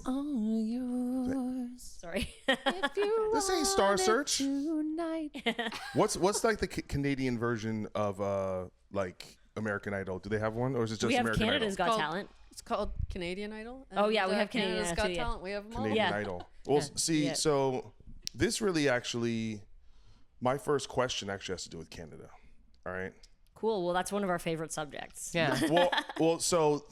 All yours. Sorry. If you This ain't Star Search. tonight. What's like the Canadian version of like American Idol? Do they have one, or is it just We have American Canada's Idol? Got Talent. It's called Canadian Idol. Oh, yeah, we have Canada's Canadian Got too, yeah. Talent. We have them all. Canadian Yeah. Idol. Well, Yeah. see, Yeah. so this really actually, my first question actually has to do with Canada. All right. Cool. Well, that's one of our favorite subjects. Yeah. Well, so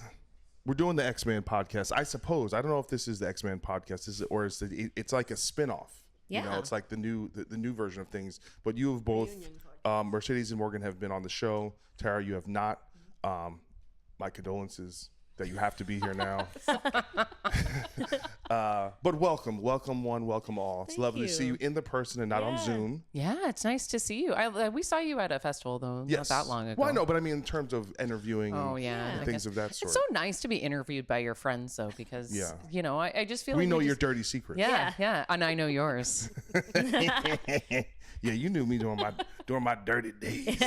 we're doing the X-Men podcast. I suppose I don't know if this is the X-Men podcast, or is it's like a spin-off. You know, Yeah. it's like the new version of things. But you have both, Mercedes and Morgan have been on the show. Tara, you have not. My condolences that you have to be here now. But welcome one, welcome all. It's lovely to see you in the person and not on Zoom. Yeah, it's nice to see you. We saw you at a festival, though, Yes. not that long ago. Well, I know, but I mean in terms of interviewing Oh, yeah. and I things guess. of that sort. It's so nice to be interviewed by your friends, though, because, Yeah. you know, I just feel we like know we your just- dirty secrets. Yeah. And I know yours. Yeah, you knew me during my dirty days.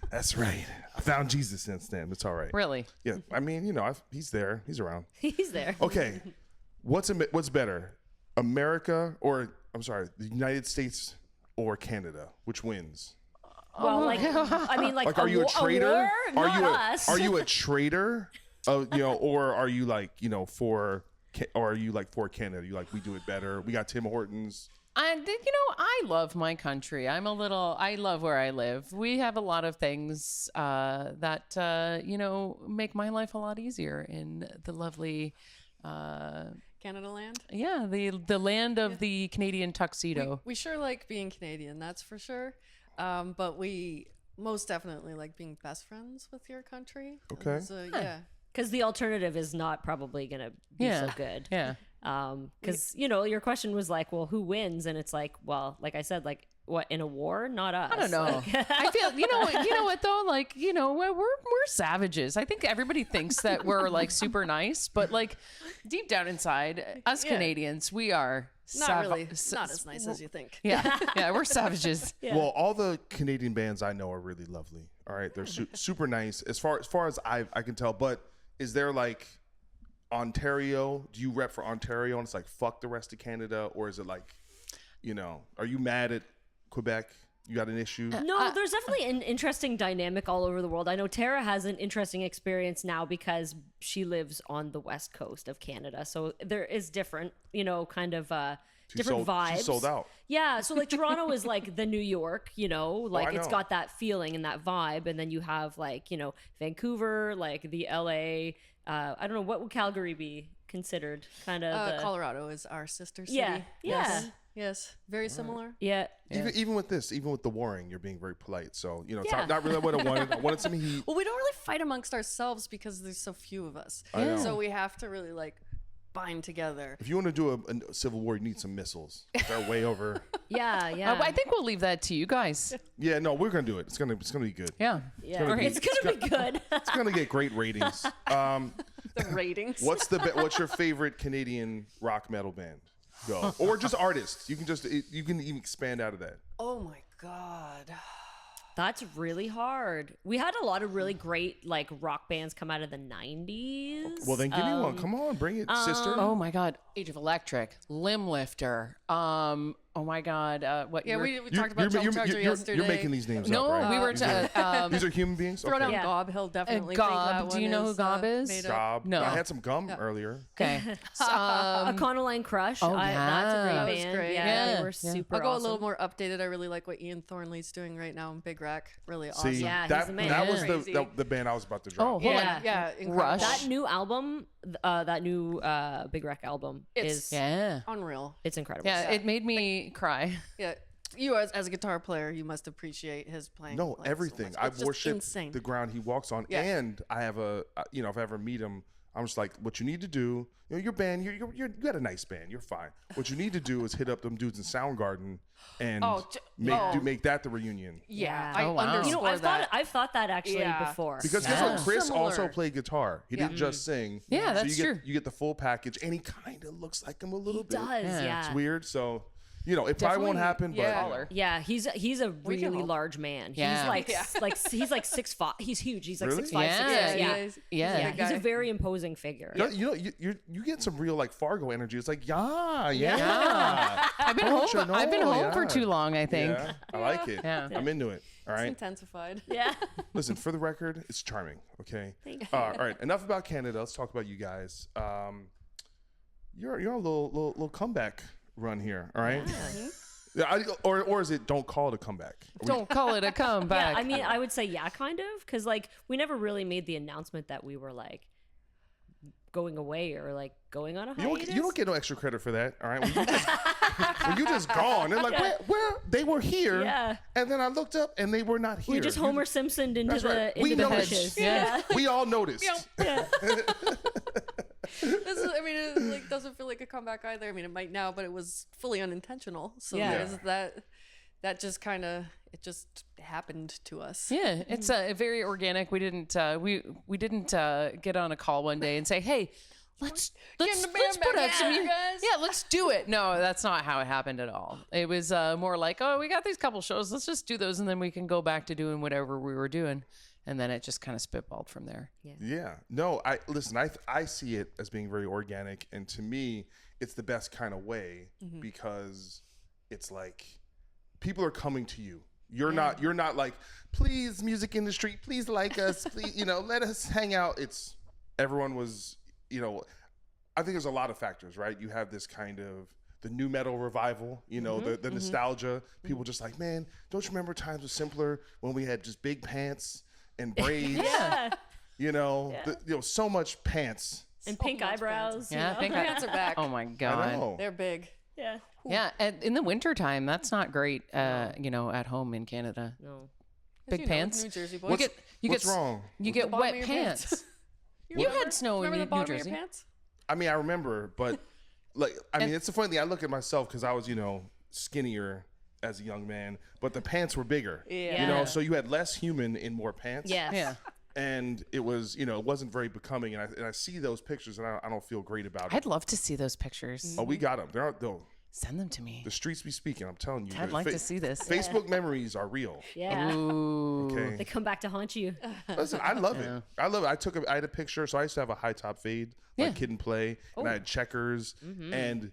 That's right. I found Jesus since then. It's all right. Really? Yeah. I mean, you know, he's there. He's around. He's there. Okay. What's better, America or the United States or Canada? Which wins? Well, like Are you a traitor? Us. Are you a traitor? Or are you like, for Canada? You like, we do it better. We got Tim Hortons. I love my country. I love where I live. We have a lot of things that, make my life a lot easier in the lovely, Canada land. yeah, the land of the Canadian tuxedo. We sure like being Canadian, that's for sure. But we most definitely like being best friends with your country. Okay. So, yeah. Because the alternative is not probably going to be so good. Yeah. Because, your question was like, well, who wins? And it's like, well, like I said, like, what, in a war? Not us. I don't know. I feel, you know what though? Like, we're savages. I think everybody thinks that we're like super nice, but like deep down inside, us Canadians, we are Not really. Not as nice as you think. Yeah, we're savages. Well, all the Canadian bands I know are really lovely. All right, they're super nice as far as I can tell. But is there like Ontario? Do you rep for Ontario and it's like fuck the rest of Canada, or is it like, are you mad at Quebec? You got an issue? No, there's definitely an interesting dynamic all over the world. I know Tara has an interesting experience now because she lives on the west coast of Canada. So there is different, kind of different vibes. She sold out. Yeah. So like Toronto is like the New York, like it's know. got that feeling and that vibe. And then you have like, Vancouver, like the LA. I don't know, what would Calgary be considered? Kind of Colorado is our sister city. Yeah. Yeah. Yes. Very similar. Yeah. Even with the warring, you're being very polite. So it's not really what I wanted. I wanted some heat. Well, we don't really fight amongst ourselves because there's so few of us. I know. So we have to really like bind together. If you want to do a civil war, you need some missiles. They're way over. Yeah. Yeah. I think we'll leave that to you guys. Yeah, no, we're gonna do it. It's gonna be good. Yeah. Yeah. Great. It's going to be good. It's gonna get great ratings. The ratings. What's your favorite Canadian rock metal band? Go, or just artists. You can even expand out of that. Oh my God. That's really hard. We had a lot of really great like rock bands come out of the 90s. Well, then give me one. Come on, bring it, sister. Oh my God. Age of Electric, Limb Lifter. Oh my God. What? Yeah, you're- we talked about Jump Charger yesterday. You're making these names No, up, right? we were. These are human beings. Throw down Okay. Yeah. Gob. He'll definitely Gob. think that Do one you know who is, Gob is? made up. Gob. No. I had some gum earlier. Okay. A Conoline Crush. Oh, That's a yeah. great That was band. great. Yeah, Yeah. they were Yeah. super I'll go awesome. a little more updated. I really like what Ian Thornley's doing right now in Big Rack. Really awesome. See, Yeah, he's that the man. that was Crazy. the band I was about to drop. Oh, hold Yeah. on. Yeah, incredible. Rush. That new album, that new Big Wreck album It's- is Yeah. Unreal. it's incredible. Yeah. It made me cry. Yeah. You as a guitar player, you must appreciate his playing. No, like, so everything. much. I It's just worship insane. the ground he walks on, Yeah. and I have if I ever meet him, I'm just like, what you need to do, you know, your band, you got a nice band, you're fine. What you need to do is hit up them dudes in Soundgarden and make that the reunion. Yeah, Yeah. I Oh, wow. underscore I've thought that actually Yeah. before. Because guess what? Chris Similar. also played guitar. He didn't just sing. Yeah, so that's you true. get, you get the full package, and he kind of looks like him a little bit. does, Yeah. yeah. It's weird. So, you know, it probably won't happen. yeah. But you know. Yeah, he's a can really hope. large man. Yeah. He's he's like 6'5". He's huge. He's like Really? 6'5", Yeah. 6'6". Yeah. Yeah. He's Yeah. He's a very imposing figure. You get some real like Fargo energy. It's like yeah. I've been Don't you home. I've been know? home for Yeah. too long, I think. Yeah, I like it. Yeah. I'm into it. All right. intensified. Yeah. Listen, for the record, it's charming. Okay. Thank you. All right. Enough about Canada. Let's talk about you guys. You're on a little comeback run here. All right. Yeah, or is it don't call it a comeback? Don't call it a comeback. Yeah, I mean, I would say kind of, because like we never really made the announcement that we were like going away or like going on a hiatus. You don't get no extra credit for that. All right. When you just gone, they're like, where they were here, Yeah. and then I looked up and they were not here. We just Homer Simpsoned into That's right. the We into the noticed. bushes. Yeah. We all noticed. This is, I mean, it like doesn't feel like a comeback either. I mean, it might now, but it was fully unintentional. So Yeah. there's that just kind of it just happened to us. Yeah, it's very organic. We didn't we didn't get on a call one day and say, "Hey, let's the band put back out some together, guys." Yeah, let's do it." No, that's not how it happened at all. It was more like, "Oh, we got these couple shows. Let's just do those, and then we can go back to doing whatever we were doing." And then it just kind of spitballed from there. Yeah. No, I see it as being very organic, and to me, it's the best kind of way because it's like people are coming to you. You're not like, please, music industry, please like us, please, let us hang out. It's everyone was, I think there's a lot of factors, right? You have this kind of the new metal revival, the nostalgia. People just like, man, don't you remember times were simpler when we had just big pants and braids? Yeah. So much pants. And pink much eyebrows. Yeah, you know? pink Pants are back. Oh my I god. know. They're big. Yeah. Yeah, in the wintertime, that's not great. At home in Canada, No. big pants. New Jersey boys. What's wrong? You get bottom of wet your pants. pants. You had snow in Remember the New bottom of Jersey. your pants? I mean, I remember, but it's a funny thing. I look at myself because I was, skinnier as a young man, but the pants were bigger. Yeah. So you had less human in more pants. Yes. Yeah, And it was, it wasn't very becoming. And I see those pictures and I don't feel great about it. I'd love to see those pictures. Oh, we got them. They're though. Send them to me. The streets be speaking. I'm telling you. I'd like to see this. Facebook memories are real. Yeah. Ooh. Okay. They come back to haunt you. Listen, I love it. I love it. I had a picture. So I used to have a high top fade, like Kid and Play, and I had checkers, and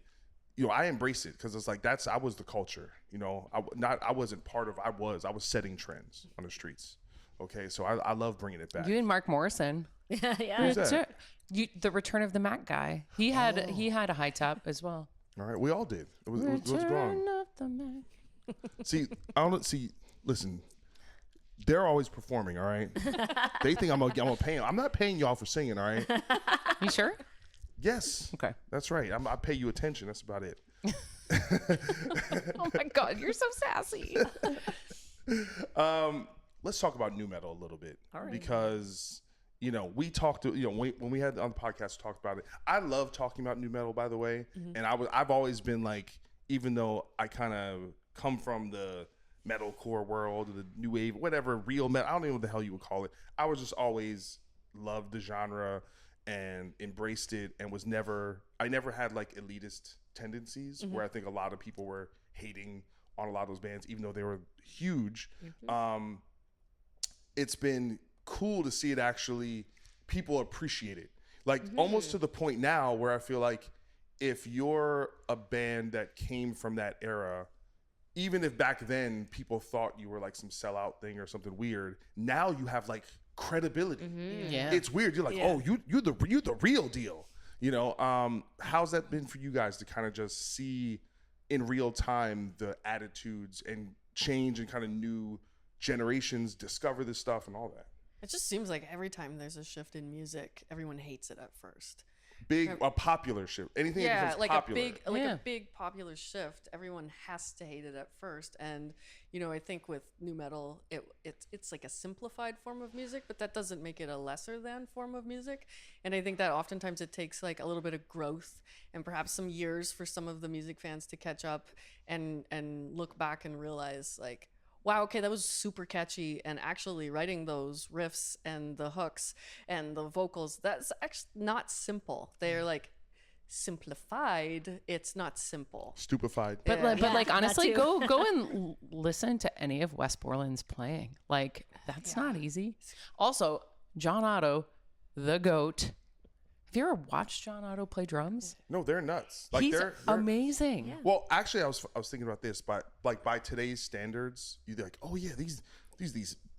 I embraced it because it's like I was the culture. I wasn't part of. I was setting trends on the streets. Okay, so I love bringing it back. You and Mark Morrison. Yeah. Who's that? The Return of the Mac guy. He had a high top as well. All right, we all did. It was Return wrong. of the Mac. See, I don't see. Listen, they're always performing. All right, they think I'm gonna pay them. I'm not paying y'all for singing. All right. You sure? Yes. Okay. That's right. I pay you attention. That's about it. Oh my God, you're so sassy. Let's talk about new metal a little bit. All right. Because we talked to when we had on the podcast talked about it. I love talking about new metal, by the way. And I've always been like, even though I kind of come from the metalcore world, the new wave, whatever, real metal, I don't know what the hell you would call it. I was just always loved the genre and embraced it, and I never had like elitist tendencies where I think a lot of people were hating on a lot of those bands, even though they were huge. It's been cool to see it actually, people appreciate it. Like almost to the point now where I feel like if you're a band that came from that era, even if back then people thought you were like some sellout thing or something weird, now you have like credibility. Yeah. It's weird. You're like, oh, you're the real deal. How's that been for you guys to kind of just see in real time the attitudes and change and kind of new generations discover this stuff and all that? It just seems like every time there's a shift in music, everyone hates it at first. a popular shift. Anything that Yeah, becomes like popular. Yeah. a big popular shift. Everyone has to hate it at first, and I think with new metal, it's like a simplified form of music, but that doesn't make it a lesser than form of music. And I think that oftentimes it takes like a little bit of growth and perhaps some years for some of the music fans to catch up and look back and realize like, wow, okay, that was super catchy. And actually writing those riffs and the hooks and the vocals, that's actually not simple. They're like simplified. It's not simple. Stupefied. But Yeah, that honestly, too. go and listen to any of Wes Borland's playing. Like that's not easy. Also, John Otto, the GOAT. Have you ever watched John Otto play drums? No, they're nuts. Like He's they're amazing. Yeah. Well, actually, I was thinking about this, but like by today's standards, you're like, oh yeah, these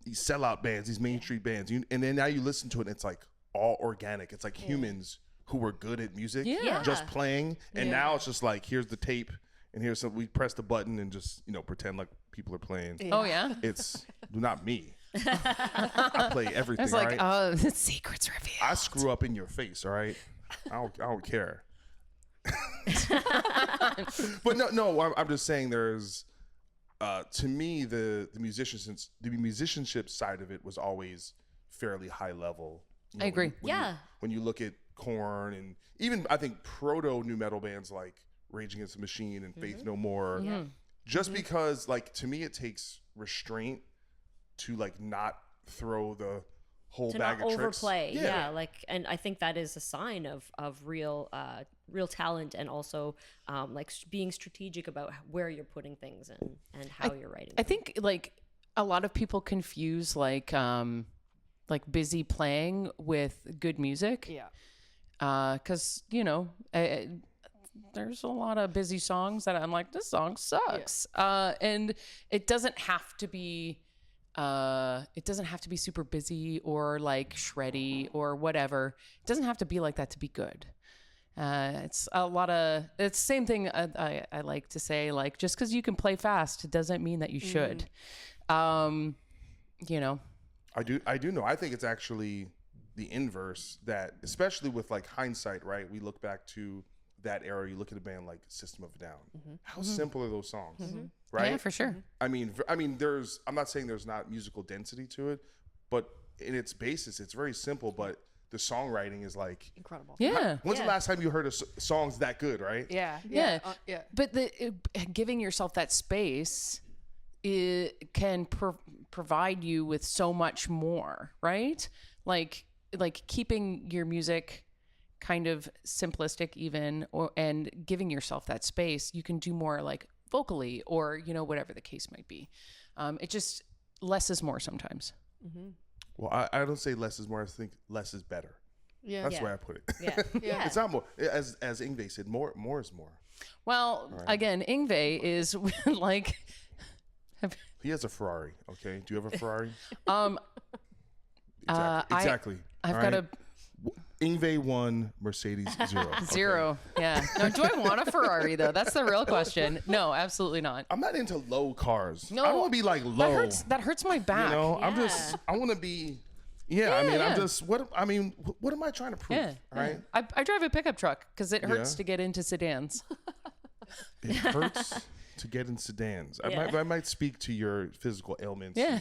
sellout bands, these Main Street bands, and then now you listen to it, and it's like all organic. It's like humans who were good at music, Yeah. just playing, and now it's just like here's the tape, and here's some. We press the button and just pretend like people are playing. Oh yeah. It's not me. I play everything. It's like, right? oh, the secret's revealed. I screw up in your face, all right? I don't care. But no, I'm just saying there's to me the musicianship side of it was always fairly high level. I agree. When you look at Korn and even I think proto new metal bands like Rage Against the Machine and Faith No More, just because like to me it takes restraint to like not throw the whole To bag not of tricks. overplay, and I think that is a sign of real talent, and also being strategic about where you're putting things and how you're writing. I think like a lot of people confuse like busy playing with good music. Yeah. Because there's a lot of busy songs that I'm like, this song sucks. And it doesn't have to be super busy or like shreddy or whatever. It doesn't have to be like that to be good. It's the same thing I like to say, like, just because you can play fast doesn't mean that you should. I do know. I think it's actually the inverse, that especially with like hindsight, right? We look back to that era, you look at a band like System of a Down. How simple are those songs? Right? Yeah, for sure. I mean, I'm not saying there's not musical density to it, but in its basis, it's very simple, but the songwriting is like Incredible. Yeah. When's the last time you heard songs that good, right? Yeah. Yeah. Yeah. But giving yourself that space can provide you with so much more, right? Like keeping your music kind of simplistic even, and giving yourself that space, you can do more like vocally or, whatever the case might be. It just less is more sometimes. Well, I don't say less is more. I think less is better. Yeah. That's the way I put it. Yeah. It's not more. As Ingve said, more is more. Well, again, Ingve is like... He has a Ferrari. Okay, do you have a Ferrari? Uh, exactly. I've All got right? Ingve 1, Mercedes 0. Okay. 0. Yeah. No, do I want a Ferrari though? That's the real question. No, absolutely not. I'm not into low cars. No, I don't want to be like low. That hurts my back. I want to be. Yeah, I mean, yeah. I'm just. What am I trying to prove? Yeah. Right. I drive a pickup truck because it hurts Yeah. to get into sedans. It hurts to get in sedans. I might speak to your physical ailments Yeah.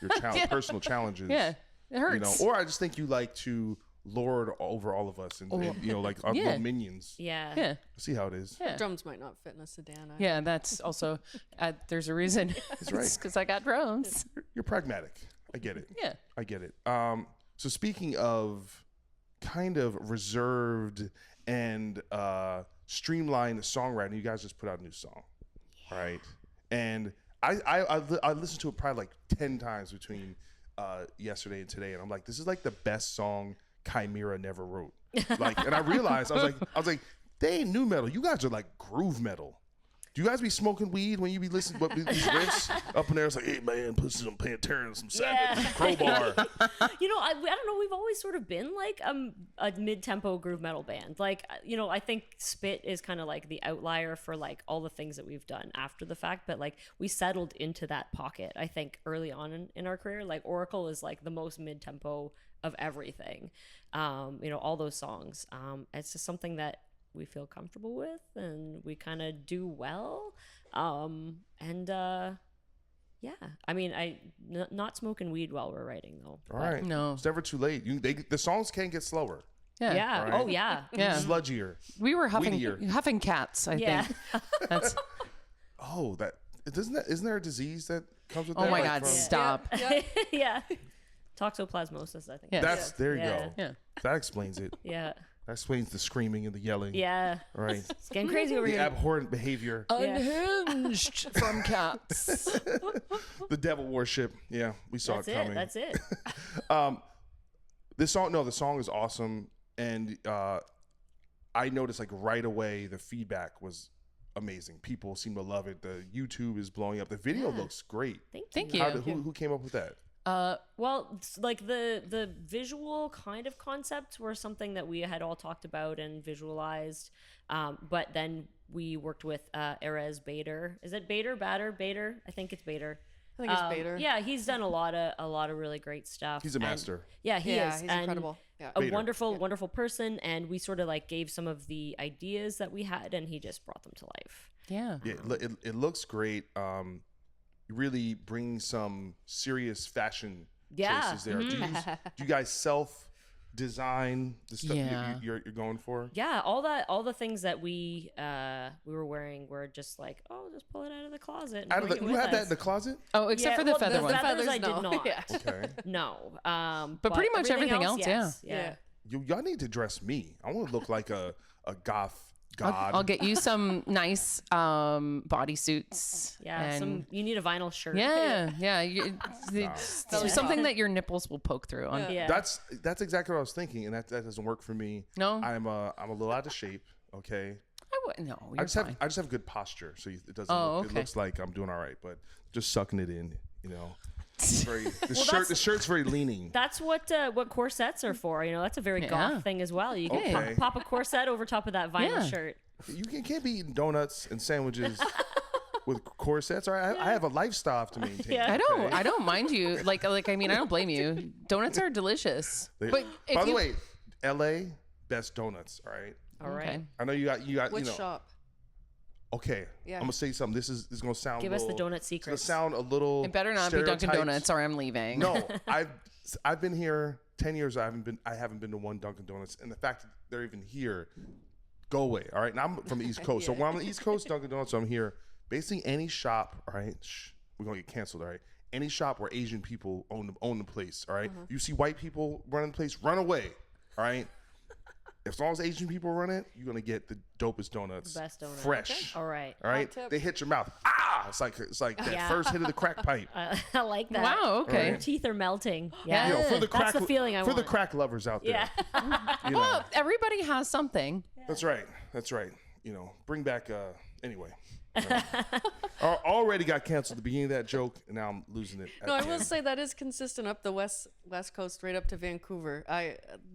and your personal challenges. Yeah. It hurts. Or I just think you like to lord over all of us and like our Yeah. little minions. Yeah. Yeah. See how it is. Yeah. Drums might not fit in a sedan. Either. Yeah, that's also there's a reason. That's right. Because I got drums. You're pragmatic. I get it. Yeah. I get it. So speaking of kind of reserved and streamlined songwriting, you guys just put out a new song, right? And I listened to it probably like 10 times between yesterday and today, and I'm like, this is like the best song Chimera never wrote. Like, and I realized I was like, they ain't new metal. You guys are like groove metal. Do you guys be smoking weed when you be listening to these riffs up in there? It's like, hey man, put some Pantera and some Sabbath, some Crowbar. I don't know. We've always sort of been like a mid-tempo groove metal band. Like, I think Spit is kind of like the outlier for like all the things that we've done after the fact. But like we settled into that pocket, I think, early on in our career. Like Oracle is like the most mid-tempo of everything. All those songs. It's just something that we feel comfortable with and we kind of do well. Not smoking weed while we're writing though. All right. No. It's never too late. The songs can get slower. Yeah. Yeah. Right. Oh yeah. Yeah. Sludgier. We were Weedier. huffing cats, I Yeah. think. That's, Oh, isn't there a disease that comes with oh that? my Like God, from- stop. Yeah. Yeah. Toxoplasmosis, I think. Yeah. There you Yeah. go. Yeah. That explains it. Yeah. That explains the screaming and the yelling. Yeah. Right. It's getting crazy over The here. abhorrent behavior. Unhinged from cats. The devil worship. Yeah, we saw That's it it. coming. That's it. The song is awesome, and I noticed like right away the feedback was amazing. People seem to love it. The YouTube is blowing up. The video looks great. Thank you. Who came up with that? Well, like the visual kind of concepts were something that we had all talked about and visualized. But then we worked with Erez Bader. Is it Bader? Bader? I think it's Bader. I think it's Bader. Yeah, he's done a lot of really great stuff. He's a And- master. yeah, he Yeah, is. he's And incredible. Yeah. a Bader. wonderful person, and we sort of like gave some of the ideas that we had, and he just brought them to life. Yeah. Yeah, it looks great. Really bringing some serious fashion Yeah. choices there. Do you guys self-design the stuff Yeah. you're going for? Yeah, all the things that we were wearing were just like, oh, just pull it out of the closet. And bring it You with have that us. in the closet? Oh, except for the feather the one. feathers I no. did not. Yeah. Okay. No. But pretty much everything else, yes. Yeah. Y'all need to dress me. I want to look like a goth god. I'll get you some nice bodysuits. Yeah, and you need a vinyl shirt. yeah. Something that your nipples will poke through. Yeah. That's exactly what I was thinking, and that doesn't work for me. No? I'm a little out of shape. Okay, No, I you're just fine. have good posture, so it doesn't. Oh, Look, okay. It looks like I'm doing all right, but just sucking it in. Very the that's- shirt's very leaning. That's what corsets are for. That's a very Yeah. goth thing as well. You can Okay. pop a corset over top of that vinyl Yeah. shirt. You can't be eating donuts and sandwiches with corsets. All right, I have a lifestyle to maintain. Yeah. I don't mind you. Like I mean, I don't blame you. Donuts are delicious. But if By the you- way, LA best donuts. All right, All right. Okay. I know you got Which you know. shop? Okay, Yeah. I'm gonna say something. This is gonna sound. Give us the donut It's gonna secrets. sound a little. It better not be Dunkin' stereotyped. Donuts or I'm leaving. No, I've been here 10 years. I haven't been to one Dunkin' Donuts, and the fact that they're even here, go away. All right, now I'm from the East Coast, so when I'm on the East Coast, Dunkin' Donuts, so I'm here. Basically, any shop. All right, we're gonna get canceled. All right, any shop where Asian people own the place. All right, you see white people running the place, run away. All right. As long as Asian people run it, you're gonna get the dopest donuts, Best donut. fresh. All right. All right, tip. they hit your mouth. Ah, it's like that Yeah. first hit of the crack pipe. I like that. Wow. Okay. Your teeth are melting. Yeah. You know, for the That's crack, the feeling I for the want. crack lovers out there. Yeah. You know, Well, everybody has something. that's right. That's right. Bring back. Anyway, already got canceled at the beginning of that joke, and now I'm losing it. at No, I the will end. say that is consistent up the west coast, right up to Vancouver.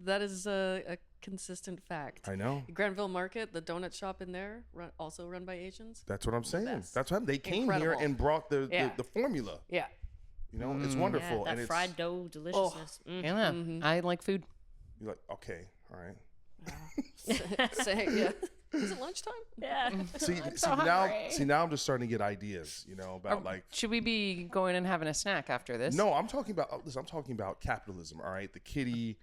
That is a consistent fact. I know. Granville Market, the donut shop in there, also run by Asians. That's what I'm saying. best. That's what they came here Incredible. and brought the Yeah. formula. Yeah. It's Yeah, wonderful, that and it's fried dough deliciousness. Yeah. I like food. you're like, okay, all right. Say, yeah. Is it lunchtime? Yeah. See so now, hungry. now I'm just starting to get ideas. About like. Should we be going and having a snack after this? No, I'm talking about. Listen, I'm talking about capitalism. All right, the Kittie,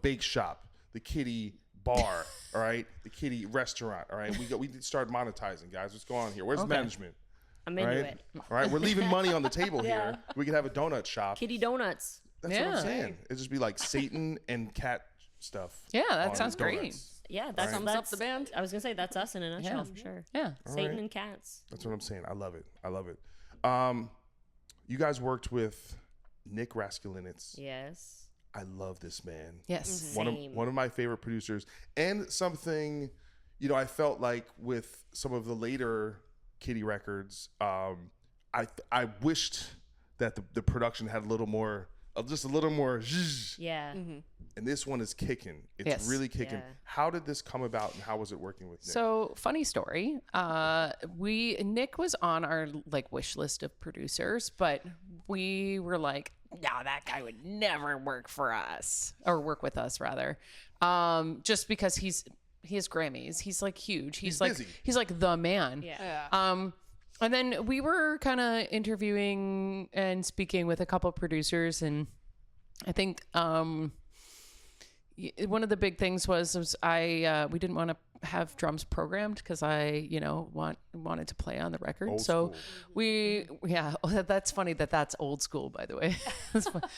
bake shop, the Kittie bar. All right, the Kittie restaurant. All right, we need to start monetizing, guys. What's going on here? Where's management? I'm All into right, it. all right. We're leaving money on the table Yeah. here. We could have a donut shop. Kitty donuts. That's what Yeah. I'm saying. It'd just be like Satan and cat stuff. Yeah, that on sounds great. donuts. Yeah, that's Sums up the band. I was gonna say that's us in a nutshell Yeah. for sure. Yeah. Satan right. and cats. That's what I'm saying. I love it. You guys worked with Nick Raskulinecz. Yes. I love this man. Yes. Same. One of my favorite producers, and something, I felt like with some of the later Kittie Records. I wished that the production had a little more, just a little more zzzz. Yeah. And this one is kicking. It's Yes. really kicking. Yeah. How did this come about, and how was it working with Nick? So funny story. Nick was on our like wish list of producers, but we were like, no, that guy would never work for us or work with us rather. Just because he has Grammys. He's like huge. He's like busy. he's like the man. Yeah. And then we were kind of interviewing and speaking with a couple of producers, and I think one of the big things was we didn't want to have drums programmed because I wanted to play on the record. Old so school. that's funny that's old school, by the way.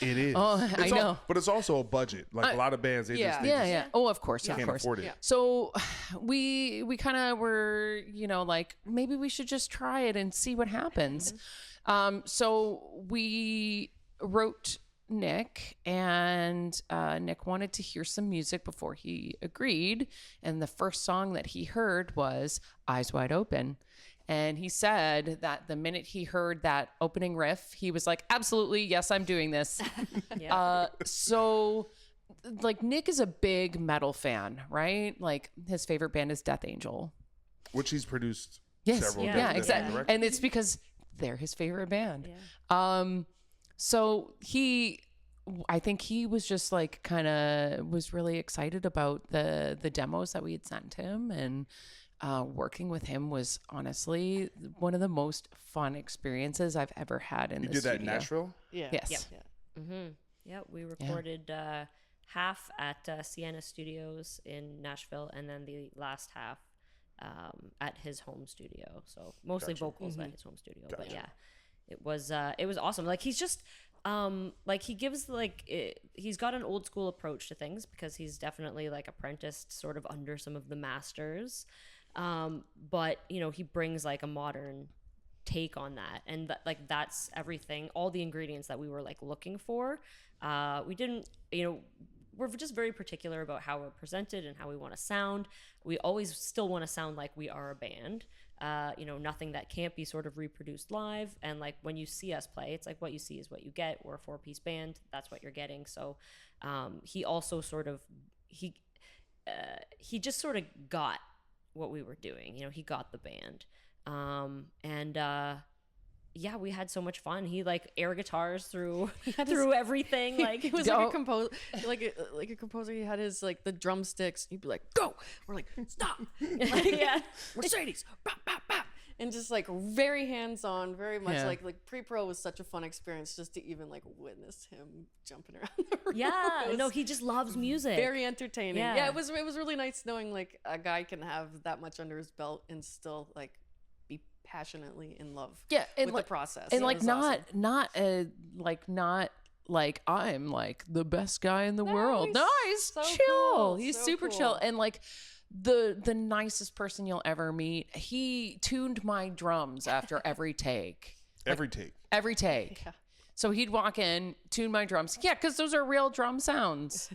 It is. Oh, I know. But it's also a budget. Like a lot of bands, they just Yeah. Oh, of course, can't afford it. So we kind of were, like maybe we should just try it and see what happens. So we wrote Nick, and Nick wanted to hear some music before he agreed. And the first song that he heard was Eyes Wide Open. And he said that the minute he heard that opening riff, he was like, absolutely, yes, I'm doing this. So like Nick is a big metal fan, right? Like his favorite band is Death Angel. Which he's produced Yes. several. Yeah, Death exactly. Angel records. And it's because they're his favorite band. Yeah. So I think he was just like kind of was really excited about the demos that we had sent him, and working with him was honestly one of the most fun experiences I've ever had in You the did that in studio. Nashville? Yeah. Yes. Yeah, we recorded half at Sienna Studios in Nashville, and then the last half at his home studio. So mostly vocals at his home studio. But yeah, it was awesome. Like he's just like he gives he's got an old school approach to things because he's definitely like apprenticed sort of under some of the masters. But he brings like a modern take on that, and that's everything, all the ingredients that we were like looking for. We didn't, we're just very particular about how we're presented and how we want to sound. We always still want to sound like we are a band, nothing that can't be sort of reproduced live. And like when you see us play, it's like what you see is what you get. We're a 4-piece band, that's what you're getting. So he also sort of he just sort of got what we were doing. He got the band. Yeah, we had so much fun. He like air guitars through everything. Like He was like a composer, like a composer. He had his like the drumsticks. He'd be like, "Go!" We're like, "Stop!" Like, yeah, Mercedes, bop, bop, bop. And just like very hands-on, very much Yeah. like pre-pro was such a fun experience just to even like witness him jumping around the room. yeah. It was No, he just loves music. very entertaining. Yeah. Yeah, it was really nice knowing like a guy can have that much under his belt and still like be passionately in love and with like, the process. and It like was awesome. not like I'm like the best guy in the world. he's No, he's so chill. cool, He's so super cool. chill, and like the nicest person you'll ever meet. He tuned my drums after every take. Every take. Every take. Yeah. So he'd walk in, tune my drums. Yeah, because those are real drum sounds.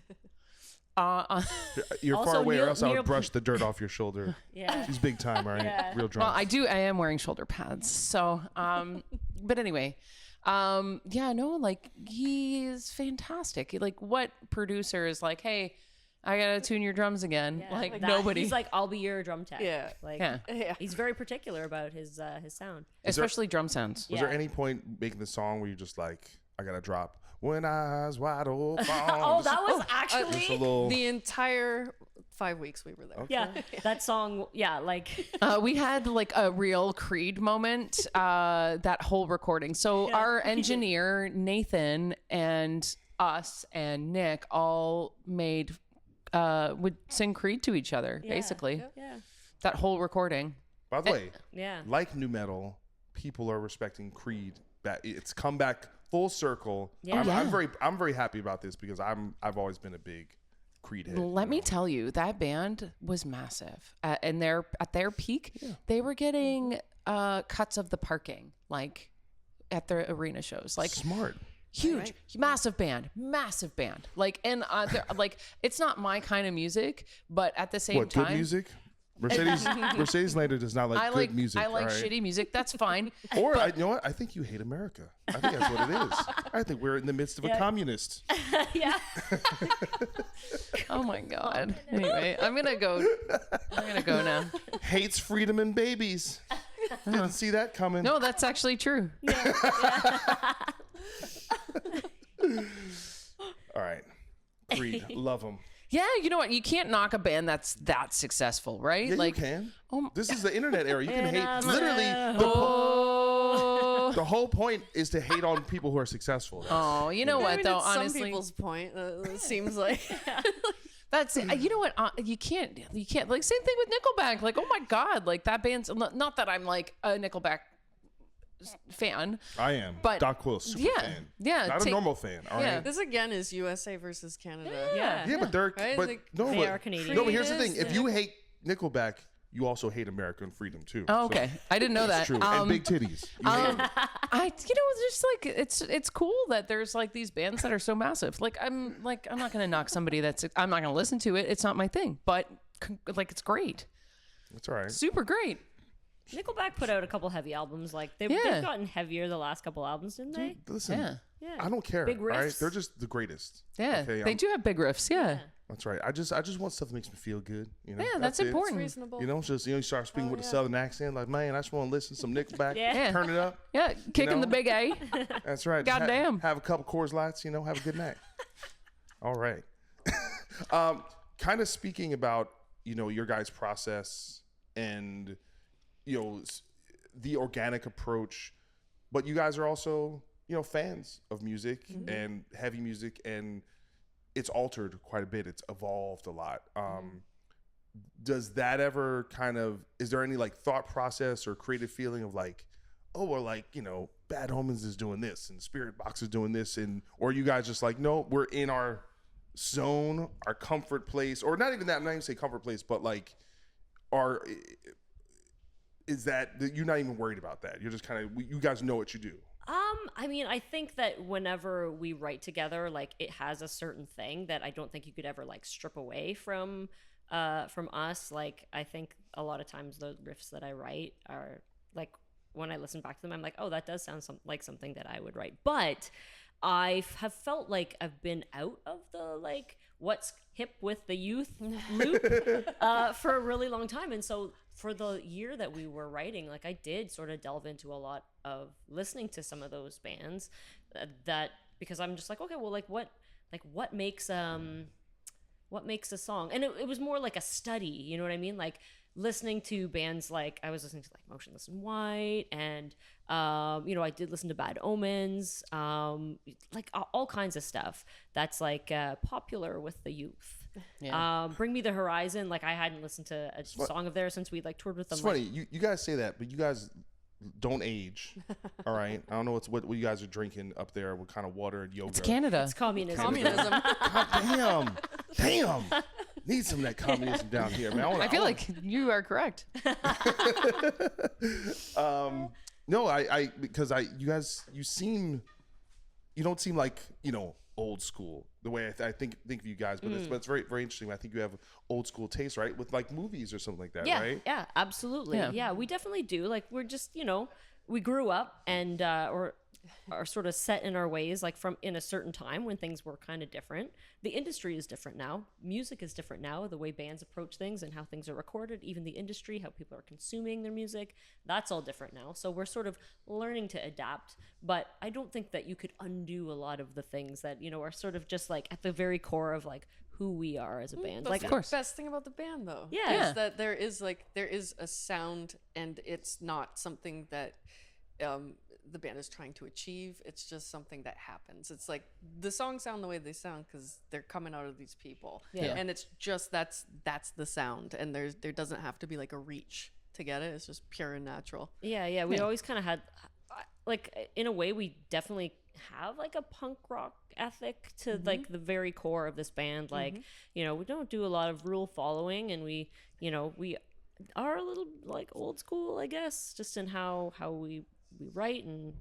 You're Also, far away, or Neil- else I would Neil- brush the dirt off your shoulder. Yeah. She's big time, all right? Yeah. Real drums. Well, I am wearing shoulder pads. So, but anyway, like he's fantastic. Like, what producer is like, hey, I gotta tune your drums again? Yeah, like that. nobody. He's like, I'll be your drum tech. Yeah. Like, Yeah. Yeah. he's very particular about his sound. Especially drum sounds. Was Yeah. there any point making the song where you just like, I gotta drop when eyes wide open? Oh, that was just a actually. little. The entire 5 weeks we were there. Yeah, that song. Yeah, like We had like a real Creed moment, that whole recording. So our engineer, Nathan, and us and Nick all would sing Creed to each other, basically. yeah, That whole recording. By the way, yeah. like new metal, people are respecting Creed. It's come back full circle. Yeah. I'm very happy about this because I've always been a big Creed head. Let me tell you, that band was massive. And at their peak, they were getting cuts of the parking, like at their arena shows. Like Smart. huge, massive band. Like, and like, it's not my kind of music, but at the same What, time, good music? Mercedes Lander does not like good music. I like all right? shitty music. That's fine. Or you know what? I think you hate America. I think that's what it is. I think we're in the midst of a communist. Yeah. Oh my god. Anyway, I'm gonna go now. Hates freedom and babies. Didn't see that coming. No, that's actually true. All right. Creed, love them. Yeah, you know what? You can't knock a band that's that successful, right? Yeah, like, you can. oh, This is the internet era. You can hate. I'm Literally, oh, the whole point is to hate on people who are successful. oh, you know I what mean, though? it's some Honestly, people's point. It seems like. that's you know what? You can't like same thing with Nickelback. Like, oh my god, like that band's not that I'm like a Nickelback fan. I am. But- Doc Coyle, super yeah, fan. yeah, Not a take- normal fan. All right. yeah. This again is USA versus Canada. Yeah. Yeah, but they're Right? but Like, no, they but, are Canadian. No, but here's the Creed thing: is if you hate Nickelback, you also hate American freedom too. Oh, So okay, I didn't know that. it's true. And big titties. You hate 'em. Just like it's cool that there's like these bands that are so massive. I'm not gonna knock somebody I'm not gonna listen to it. It's not my thing, but like it's great, That's all right. super great. Nickelback put out a couple heavy albums. Like they've gotten heavier the last couple albums, didn't they? Listen, Yeah, Yeah. I don't care. Big all right? riffs. They're just the greatest. yeah, Okay, they do have big riffs. Yeah, That's right. I just want stuff that makes me feel good. You know. yeah, that's it. important. Reasonable. You know, just you start speaking with a southern accent, like, man, I just want to listen to some Nickelback. Yeah. Turn it up. Yeah, kicking know? the big A. That's right. Just Goddamn. Have a couple Coors Lights. You know, have a good night. All right. Kind of speaking about your guys' process and the organic approach, but you guys are also fans of music and heavy music, and it's altered quite a bit. It's evolved a lot. Does that ever is there any like thought process or creative feeling of like, oh, well, like, Bad Omens is doing this and Spirit Box is doing this, or you guys just like, no, we're in our zone, our comfort place, or not even that, I'm not even say comfort place, but like is that you're not even worried about that? You're just you guys know what you do. I mean, I think that whenever we write together, like it has a certain thing that I don't think you could ever like strip away from us. Like I think a lot of times the riffs that I write are like, when I listen back to them, I'm like, oh, that does sound like something that I would write. But I have felt like I've been out of the like what's hip with the youth loop for a really long time. And so for the year that we were writing, like I did sort of delve into a lot of listening to some of those bands that because I'm just like, okay, well, what makes a song? And it was more like a study, you know what I mean? Like listening to bands like I was listening to like Motionless in White and I did listen to Bad Omens, like all kinds of stuff that's like popular with the youth. Yeah. Um, Bring Me the Horizon, like I hadn't listened to a song of theirs since we like toured with them. It's funny, you guys say that, but you guys don't age. All right, I don't know what you guys are drinking up there. What kind of water and yoga? It's Canada. It's communism. Communism. God damn. Need some of that communism down here, man. I feel like you are correct. No, because you don't seem like old school the way I think of you guys, but it's very, very interesting. I think you have old school taste, right, with like movies or something like that, Yeah, right? yeah, absolutely. Yeah. Yeah, we definitely do. Like we're just, we grew up and or are sort of set in our ways, like from in a certain time when things were kind of different. The industry is different now. Music is different now. The way bands approach things and how things are recorded, even the industry, how people are consuming their music, that's all different now. So we're sort of learning to adapt. But I don't think that you could undo a lot of the things that are sort of just like at the very core of like who we are as a band. That's Like, the course. best thing about the band, though. Yeah. Is that there is a sound, and it's not something that the band is trying to achieve. It's just something that happens. It's like the songs sound the way they sound because they're coming out of these people. Yeah. And it's just that's the sound, and there doesn't have to be like a reach to get it. It's just pure and natural. Yeah. We always kind of had, like, in a way, we definitely have like a punk rock ethic to like the very core of this band. Like, we don't do a lot of rule following, and we are a little like old school, I guess, just in how we write and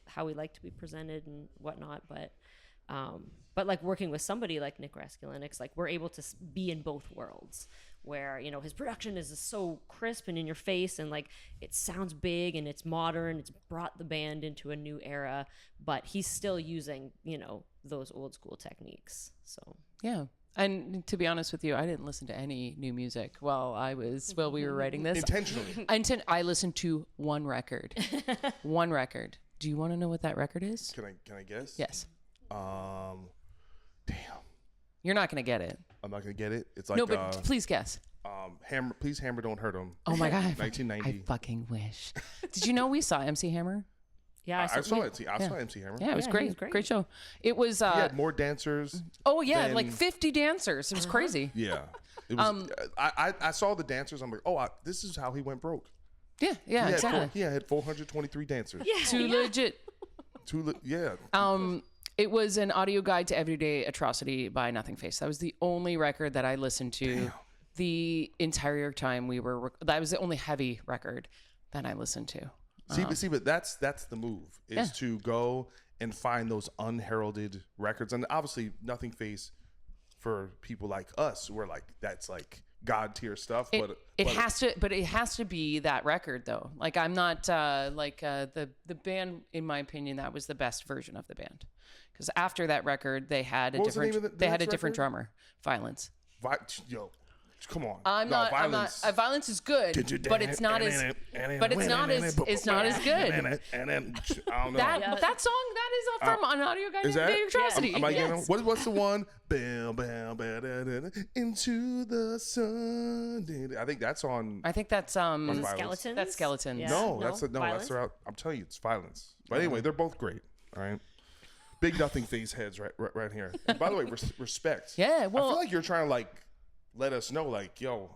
how we like to be presented and whatnot. But like working with somebody like Nick Raskulinix, like we're able to be in both worlds, where, you know, his production is so crisp and in your face, and like it sounds big and it's modern. It's brought the band into a new era, but he's still using, you know, those old school techniques. So Yeah. And to be honest with you, I didn't listen to any new music while we were writing this. Intentionally. I listened to one record. One record. Do you want to know what that record is? Can I guess? Yes. Damn. You're not going to get it. I'm not gonna get it. It's like No, but please guess. Hammer. Please, Hammer, don't hurt him. Oh my God. 1990. I fucking wish. Did you know we saw MC Hammer? yeah, I saw it. I saw MC Hammer. Yeah, it was Yeah, he great. was great. Great show. It was. He had more dancers. Oh yeah, than- like 50 dancers. It was crazy. Yeah. It was. I saw the dancers. I'm like, oh, this is how he went broke. Yeah, yeah, exactly. He had 423 dancers. Too legit. Yeah. It was an audio guide to Everyday Atrocity by Nothing Face. That was the only record that I listened to the entire time we were. That was the only heavy record that I listened to. See, but that's the move is to go and find those unheralded records, and obviously Nothing Face for people like us, we're like that's like god tier stuff. It has to be that record though. Like I'm not the band. In my opinion, that was the best version of the band. Because after that record, they had a What was the name different. of the They had a next different record? drummer. Violence. Yo, come on. I'm not. Violence is good, but it's not as. But it's not as. It's not as good. And then I don't know. That song that is from an audio guide Is to that? Everyday Atrocity. Am I getting Yes. what's the one? Bam, bam, bam, da, da, da, into the sun. I think that's on. I think that's Violence. Skeletons. That's Skeletons. Yeah. No, that's Violence? throughout. I'm telling you, it's Violence. But anyway, they're both great. All right. Big Nothing Face heads right here. And by the way, respect. Yeah, I well- feel like you're trying to like let us know, like, yo,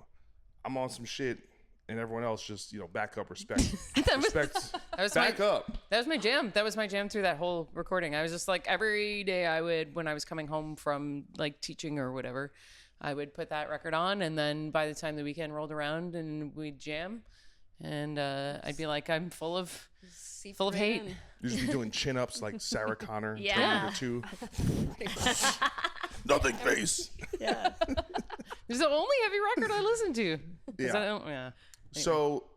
I'm on some shit, and everyone else just back up, respect, respect, back up. That was my jam. That was my jam through that whole recording. I was just like every day I would, when I was coming home from like teaching or whatever, I would put that record on, and then by the time the weekend rolled around and we'd jam, and I'd be like, I'm full of hate. You just be doing chin ups like Sarah Connor. Yeah. Terminator 2. Nothing Face. Yeah. It's the only heavy record I listen to. 'Cause Yeah. I don't, yeah. So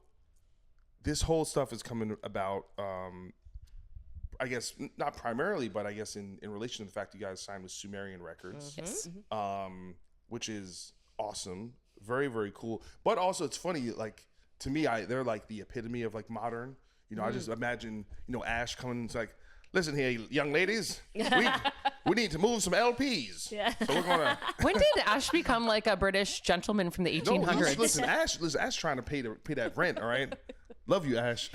this whole stuff is coming about, I guess not primarily, but I guess in relation to the fact you guys signed with Sumerian Records, Yes. which is awesome, very very cool. But also it's funny, like to me, they're like the epitome of like modern. I just imagine Ash coming and it's like, listen here, young ladies, we need to move some LPs. Yeah. So we're gonna. When did Ash become like a British gentleman from the 1800s? No, listen, Ash trying to pay that rent. All right, love you, Ash.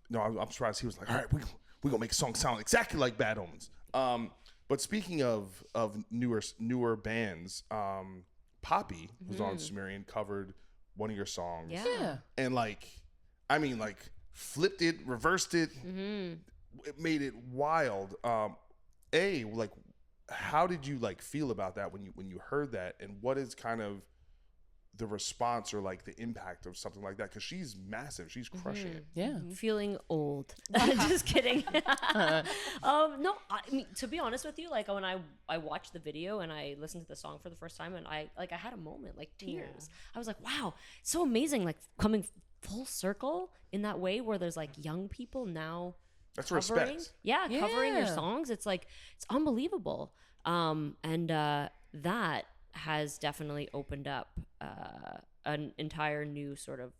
No, I'm surprised he was like, all right, we gonna make a song sound exactly like Bad Omens. But speaking of newer bands, Poppy, who's on Sumerian, covered one of your songs. Yeah. And flipped it, reversed it. It made it wild. How did you feel about that when you heard that, and what is kind of the response or the impact of something like that? Because she's massive, she's crushing it. Yeah. Feeling old. Just kidding. No, I mean, to be honest with you, when I watched the video and I listened to the song for the first time, and I had a moment, tears. I was like, wow, it's so amazing, coming full circle in that way, where there's young people now That's covering, respect. covering your Yeah. songs. It's it's unbelievable. That has definitely opened up an entire new sort of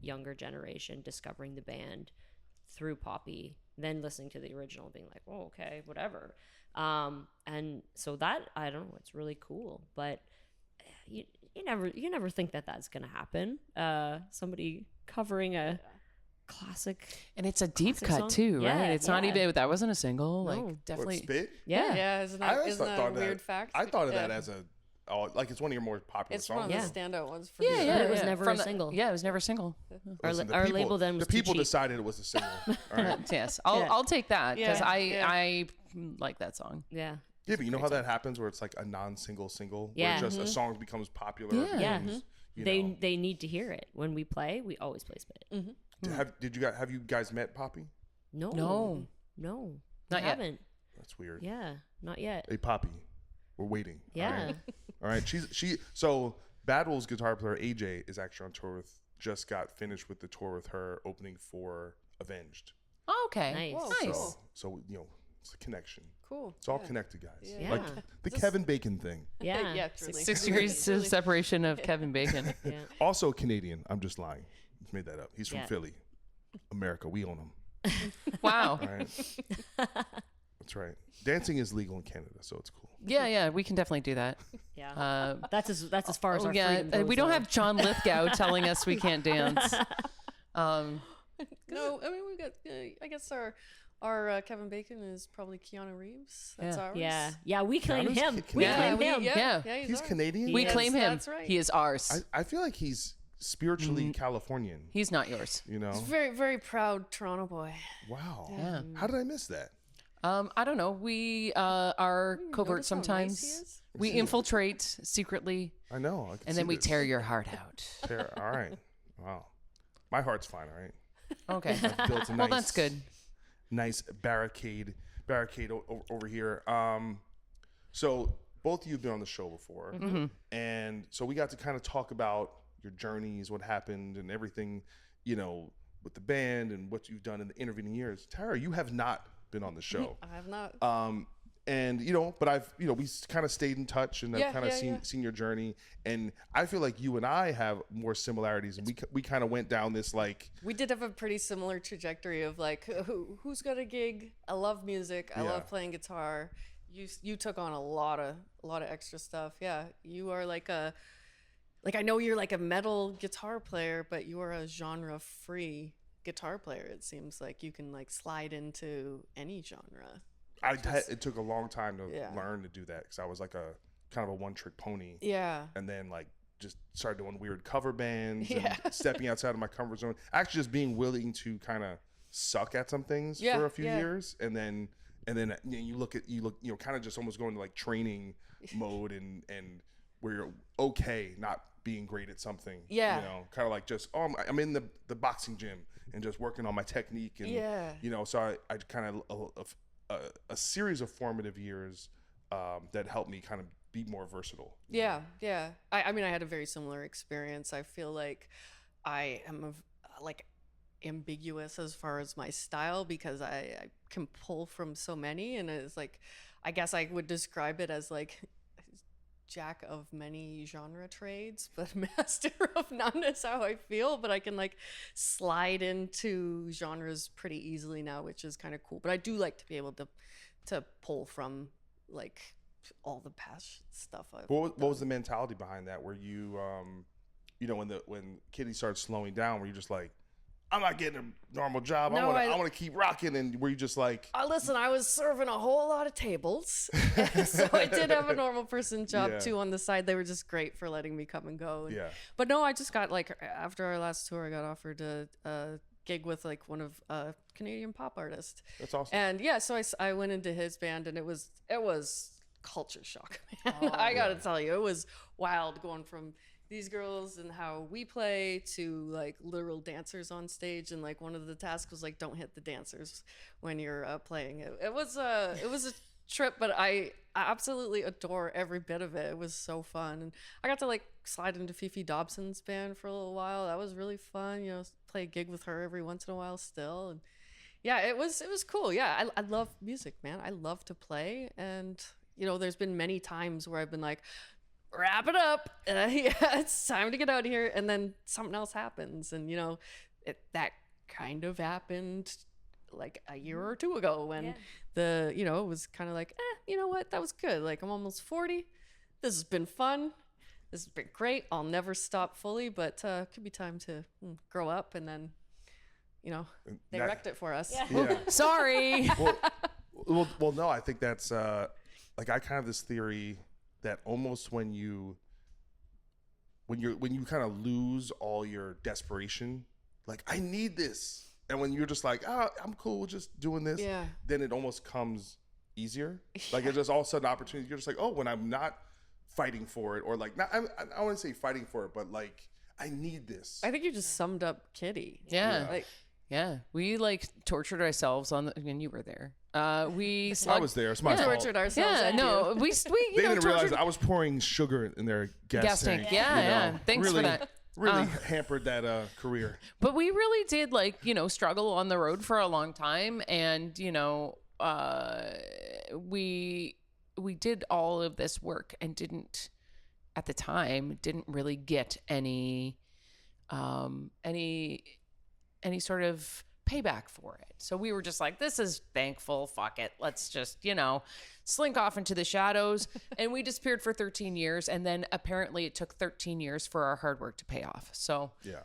younger generation discovering the band through Poppy, then listening to the original, being like, oh, okay, whatever. And so that, I don't know, it's really cool, but you never think that that's gonna happen. Somebody covering a classic, And it's a deep Classic cut song. too, Yeah, right? It's not yeah. even, that wasn't a single. No. Definitely. What, Spit? yeah. Isn't I that, always isn't that a thought weird fact? I thought of that Yeah. as it's one of your more popular It's one songs. of the standout ones for Yeah, me. yeah. But it was yeah. never From a single. Yeah, it was never a single. Listen, the our people- label then was the too people cheap. decided it was a single. All right. Yes, Yeah. I'll take that because Yeah, I like that song. Yeah. Yeah, but you know how that happens where it's a non-single single, Yeah. where just a song becomes popular. Yeah. Yeah. becomes, you They know. they need to hear it when we play. We always play Spit. Have you guys met Poppy? No, No. no, Not we yet. haven't. That's weird. Yeah, not yet. Hey, Poppy, We're waiting. Yeah. All right. So Bad Wolves guitar player AJ is actually on tour with. Just got finished with the tour with her opening for Avenged. Oh, okay. Nice. Whoa, Nice. cool. So it's a connection. Cool. It's all connected, guys. Yeah. Like the Kevin Bacon thing. Yeah. Yeah, truly. 6 degrees of separation of Kevin Bacon. Yeah. Also Canadian. I'm just lying. Just made that up. He's from Yeah. Philly. America. We own him. Wow. All right. That's right. Dancing is legal in Canada, so it's cool. Yeah, we can definitely do that. Yeah. That's as far as our Yeah, freedom goes, we don't though. have John Lithgow telling us we can't dance. No, I mean we got. I guess our Kevin Bacon is probably Keanu Reeves. That's Yeah. ours. Yeah, we claim Keanu's him. Ca- We Canadian? claim him. Yeah. He's ours. Canadian. We Yes, claim him. that's right. He is ours. I feel like he's spiritually Californian. He's not yours. You know? Very, very proud Toronto boy. Wow. Yeah. How did I miss that? I don't know. We are covert Notice how nice sometimes. he is? We infiltrate secretly, I know. I can and see then we this. tear your heart out. All right. Wow. My heart's fine. All right. Okay. Built a Well, that's good. Nice barricade over here. So both of you have been on the show before, and so we got to kind of talk about your journeys, what happened, and everything, with the band and what you've done in the intervening years. Tara, you have not been on the show. I have not. And but I've we kind of stayed in touch, and I've kind of seen your journey, and I feel like you and I have more similarities, and we kind of went down this like We did have a pretty similar trajectory of like who's got a gig. I love music. I Yeah. love playing guitar. You took on a lot of extra stuff. Yeah, you are like I know you're like a metal guitar player, but you are a genre free guitar player. It seems like you can like slide into any genre. it took a long time to Yeah. learn to do that because I was like a kind of a one-trick pony. Yeah. And then like just started doing weird cover bands Yeah. and stepping outside of my comfort zone. Actually just being willing to kind of suck at some things Yeah, for a few yeah. years. And then you look kind of just almost going to like training mode and where you're okay not being great at something. Yeah. Kind of like just, I'm in the boxing gym and just working on my technique. And, Yeah. so I kind of, a series of formative years that helped me kind of be more versatile. Yeah, yeah. I mean, I had a very similar experience. I feel like I am ambiguous as far as my style because I can pull from so many, and it's like, I guess I would describe it as like jack of many genre trades, but master of none is how I feel. But I can like slide into genres pretty easily now, which is kind of cool. But I do like to be able to pull from like all the past stuff I've What was the mentality behind that? Where you, when Kittie started slowing down, were you just like, I'm not getting a normal job. No, I want to keep rocking. And were you just like, listen, I was serving a whole lot of tables. So I did have a normal person job Yeah. too on the side. They were just great for letting me come and go. yeah, But no, I just got like, after our last tour, I got offered a gig with like one of a Canadian pop artist. that's awesome. And yeah, so I went into his band, and it was culture shock, man. I gotta tell you, it was wild going from these girls and how we play to like literal dancers on stage. And like one of the tasks was like, don't hit the dancers when you're playing. It was a trip, but I absolutely adore every bit of it. It was so fun, and I got to like slide into Fifi Dobson's band for a little while. That was really fun. Play a gig with her every once in a while still, and yeah, it was cool. Yeah, I love music, man. I love to play, and there's been many times where I've been like, wrap it up, yeah, it's time to get out of here, and then something else happens, and that kind of happened like a year or two ago when it was kind of like, you know what, that was good. Like, I'm almost 40. This has been fun. This has been great. I'll never stop fully, but could be time to grow up, and then they That- wrecked it for us. yeah. Sorry. Well, no, I think that's like I kind of have this theory that almost when you kind of lose all your desperation, like I need this, and when you're just like, I'm cool just doing this, Yeah. then it almost comes easier. Like it's just all of a sudden opportunity. You're just like, when I'm not fighting for it, or like not, I wouldn't say fighting for it, but like I need this. I think you just summed up Kittie. Yeah. Like, Yeah, we like tortured ourselves when you were there We I slugged. was there. It's my We fault. tortured ourselves. Yeah, and no, you. we They you know, didn't realize tortured I was pouring sugar in their gas tank. Yeah, you yeah. know. Thanks for really, that. Really hampered that career. But we really did struggle on the road for a long time, and we did all of this work and didn't really get any sort of payback for it. So we were just like, this is thankful, fuck it, let's just slink off into the shadows. And we disappeared for 13 years, and then apparently it took 13 years for our hard work to pay off. So Yeah.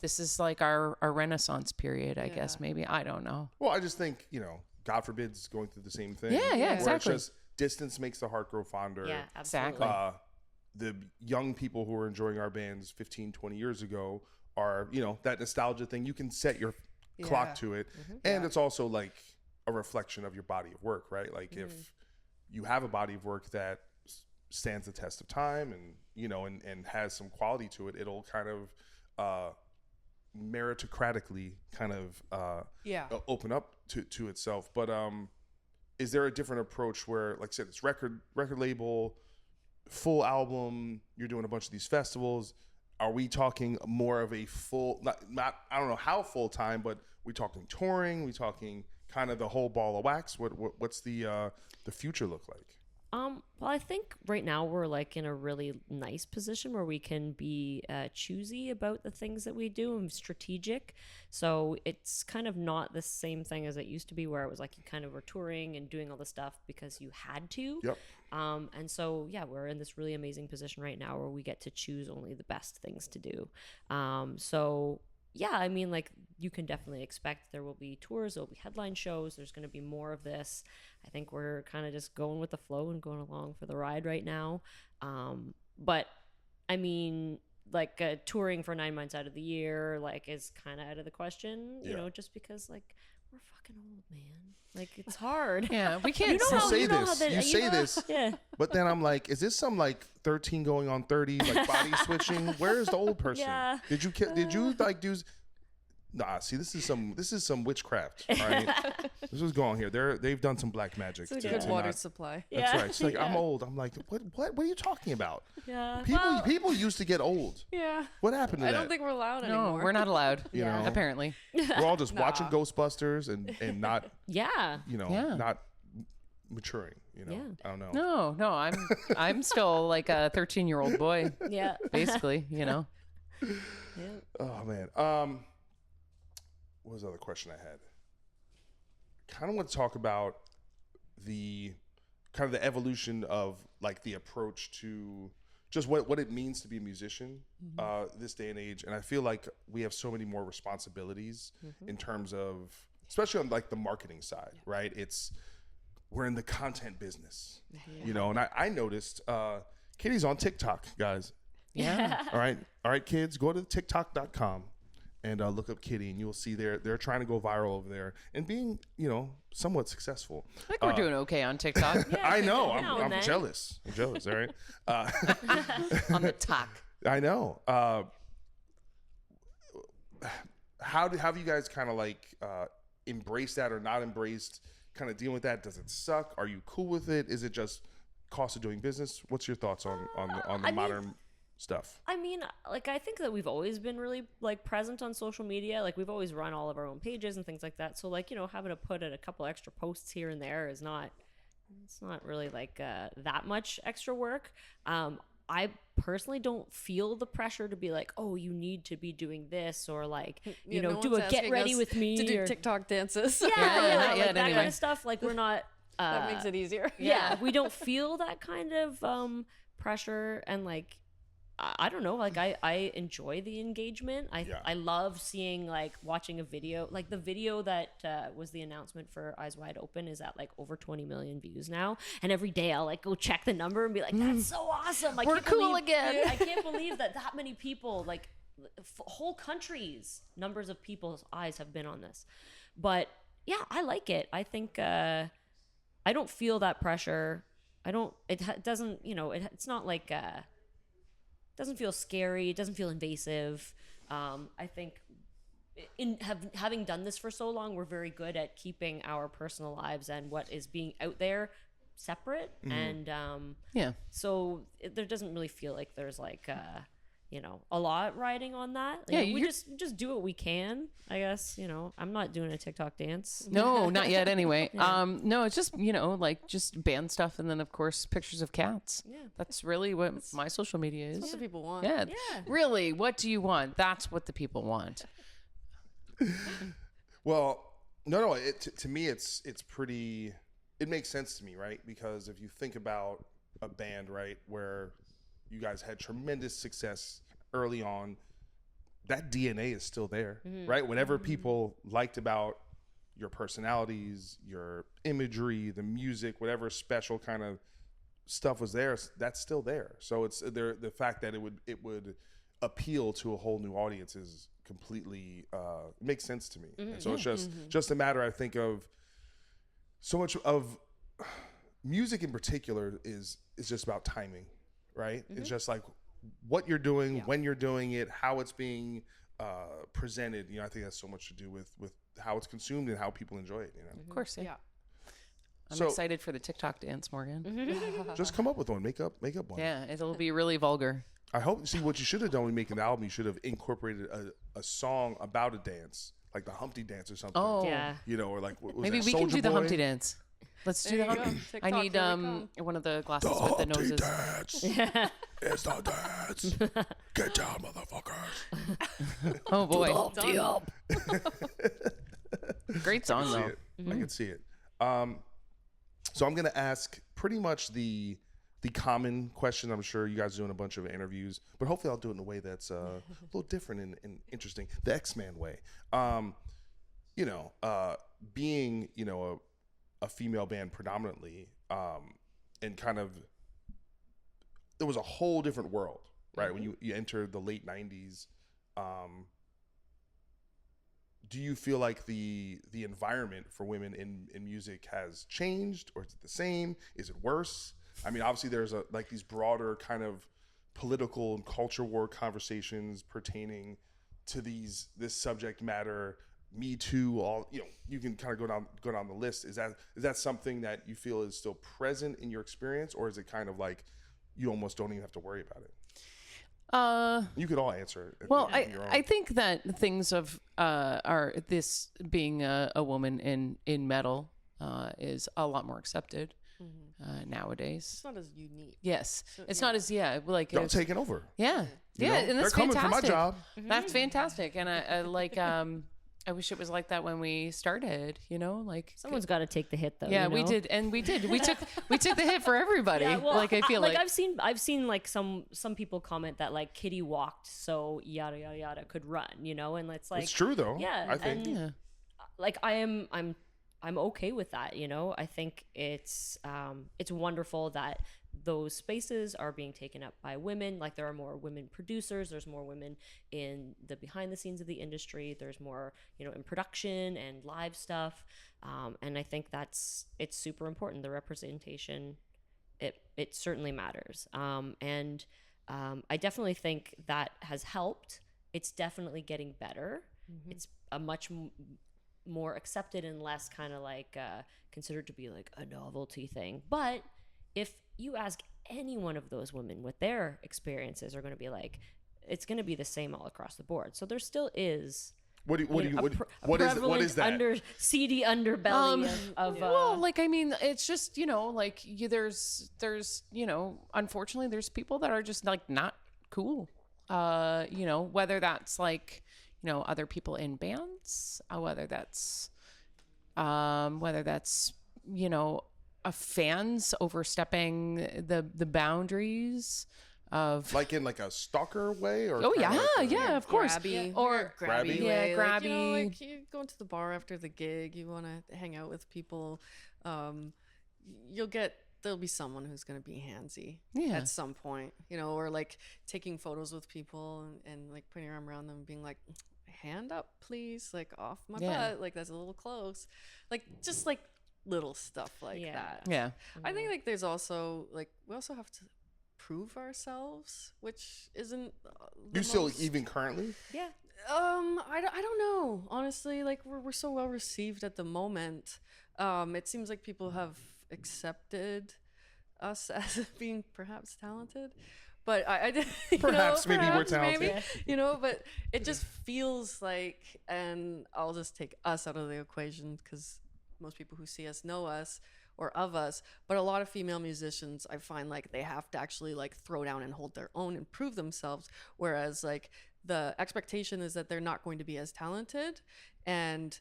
this is like our renaissance period, I guess. Maybe, I don't know. Well, I just think, God forbid, it's going through the same thing. Yeah, where exactly. It's just distance makes the heart grow fonder. Yeah, absolutely. Exactly. The young people who were enjoying our bands 15, 20 years ago are, that nostalgia thing. You can set your clock to it. And it's also like a reflection of your body of work, right? Like if you have a body of work that stands the test of time and, and has some quality to it, it'll kind of meritocratically kind of open up to itself. But is there a different approach where, like I said, it's record label, full album, you're doing a bunch of these festivals? Are we talking more of a full, not I don't know how full time, but we talking touring, we talking kind of the whole ball of wax? What's the future look like? Well, I think right now we're like in a really nice position where we can be choosy about the things that we do and strategic. So it's kind of not the same thing as it used to be, where it was like you kind of were touring and doing all the stuff because you had to. Yep. And so, yeah, we're in this really amazing position right now where we get to choose only the best things to do. So yeah, I mean, like, you can definitely expect there will be tours, there'll be headline shows, there's going to be more of this. I think we're kind of just going with the flow and going along for the ride right now. But I mean, like, touring for 9 months out of the year, like, is kind of out of the question, you know, just because, like, we're fucking old, man. Like, it's hard. Yeah, we can't. You say this, yeah. but then I'm like, is this some like 13 going on 30, like body switching? Where is the old person? Yeah. Did you like do? Nah, see, this is some witchcraft. All right, this is going on here. They've done some black magic. It's a to good water not- supply. That's Yeah. right. She's like, Yeah. I'm old. I'm like, what are you talking about? Yeah. People used to get old. Yeah. What happened to I that? don't think we're allowed No, anymore. we're not allowed. You know? Apparently. We're all just watching Ghostbusters and not, Yeah. Yeah. not maturing. Yeah. I don't know. No, I'm still like a 13-year-old boy, Yeah. basically. Yeah. Oh man. What was the other question I had? Kind of want to talk about the kind of the evolution of like the approach to just what it means to be a musician this day and age. And I feel like we have so many more responsibilities in terms of, especially on like the marketing side, right? We're in the content business, and I noticed Kittie's on TikTok, guys. Yeah. All right, kids, go to TikTok.com and look up Kittie, and you'll see they're trying to go viral over there and being, somewhat successful. I think we're doing okay on TikTok. I know. now I'm and then. jealous. I'm jealous. All right. On the talk. I know. How have you guys kind of like embraced that or not embraced? Kind of dealing with that. Does it suck? Are you cool with it? Is it just cost of doing business? What's your thoughts on the modern stuff? I mean, like, I think that we've always been really like present on social media. Like, we've always run all of our own pages and things like that. So, like, having to put in a couple extra posts here and there is not really like that much extra work. I personally don't feel the pressure to be like, oh, you need to be doing this, or like, no do one's a get asking ready us with me to do or TikTok dances. yeah, not like yet, that anyway. kind of stuff. Like, we're not. That makes it easier. Yeah, we don't feel that kind of pressure, and like, I don't know, like, I enjoy the engagement. I love seeing, like, watching a video, like the video that was the announcement for Eyes Wide Open is at like over 20 million views now, and every day I'll like go check the number and be like, that's so awesome. We're cool again. I can't believe that many people, like whole countries, numbers of people's eyes have been on this. But yeah, I like it. I think I don't feel that pressure. It doesn't, it's not like doesn't feel scary. It doesn't feel invasive. I think having done this for so long, we're very good at keeping our personal lives and what is being out there separate. And so there doesn't really feel like there's like a lot riding on that. Like, we just do what we can, I guess. I'm not doing a TikTok dance. No, not yet anyway. No, it's just, like just band stuff, and then of course pictures of cats. Yeah. That's really what my social media is. That's what the people want. Yeah. Really, what do you want? That's what the people want. Well, no. To me, it's pretty. It makes sense to me, right? Because if you think about a band, right, where you guys had tremendous success early on, that DNA is still there, right? Whatever people liked about your personalities, your imagery, the music, whatever special kind of stuff was there, that's still there. So it's the fact that it would appeal to a whole new audience is completely makes sense to me. And so it's just a matter, I think, of so much of music in particular is just about timing, right? It's just like what you're doing, when you're doing it, how it's being presented. I think that's so much to do with how it's consumed and how people enjoy it. Of course, yeah. I'm So- excited for the TikTok dance, Morgan. Just come up with one, make up one. Yeah, it'll be really vulgar. I hope. See, what you should have done when making the album, you should have incorporated a song about a dance, like the Humpty Dance or something. Oh, Yeah. Or like what was maybe that, we can Soulja do the Boy? Humpty Dance. Let's do the There you Humpty. go. I TikTok, need here we come. one of the glasses with the noses. Dance. It's the dance. Get down, motherfuckers. Oh boy, Done. great song See though. it. I can see it. So I'm gonna ask pretty much the common question. I'm sure you guys are doing a bunch of interviews, but hopefully I'll do it in a way that's a little different and interesting. The X-Man way. Being a female band predominantly, and kind of there was a whole different world, right? When you entered the late 90s. Do you feel like the environment for women in music has changed, or is it the same? Is it worse? I mean, obviously there's these broader kind of political and culture war conversations pertaining to this subject matter. Me Too, all you can kind of go down the list. Is that something that you feel is still present in your experience, or is it kind of like you almost don't even have to worry about it? You could all answer it. Well, on your own. I think that things are this being a woman in metal is a lot more accepted nowadays. It's not as unique. Yes, So, it's yeah. not as like Y'all it's- taking over. Yeah, You yeah, know? and They're that's coming fantastic. for my job. That's fantastic, and I like. I wish it was like that when we started. Like Someone's got to take the hit, though. yeah, we did, and we did. We took the hit for everybody. Yeah, well, like I feel like I've seen like some people comment that like Kittie walked so yada yada yada could run, and it's like It's true though. Yeah, I think. and yeah. like I'm okay with that. I think it's wonderful that those spaces are being taken up by women. Like there are more women producers, there's more women in the behind the scenes of the industry, there's more in production and live stuff, and I think it's super important. The representation, it certainly matters, and I definitely think that has helped. It's definitely getting better. It's a much more accepted and less kind of like considered to be like a novelty thing. But if you ask any one of those women what their experiences are going to be like, it's going to be the same all across the board. So there still is What is prevalent that? seedy underbelly of well, like I mean, it's just like there's unfortunately there's people that are just like not cool. Whether that's like other people in bands, whether that's fans overstepping the boundaries of Like in like a stalker way, or oh kinda yeah, like a- yeah, of course, Grabby. or Grabby. yeah, way. grabby. Like you go into the bar after the gig, you want to hang out with people. There'll be someone who's going to be handsy at some point, or like taking photos with people and like putting your arm around them and being like, hand up, please, like off my butt, like that's a little close, like just like little stuff like that. Yeah. I think like there's also like we also have to prove ourselves, which isn't You still even currently? yeah. I don't know. Honestly, like we're so well received at the moment. It seems like people have accepted us as being perhaps talented, but I did Perhaps, maybe we're talented. but it just feels like, and I'll just take us out of the equation because most people who see us know us or of us, but a lot of female musicians, I find like they have to actually like throw down and hold their own and prove themselves, whereas like the expectation is that they're not going to be as talented. And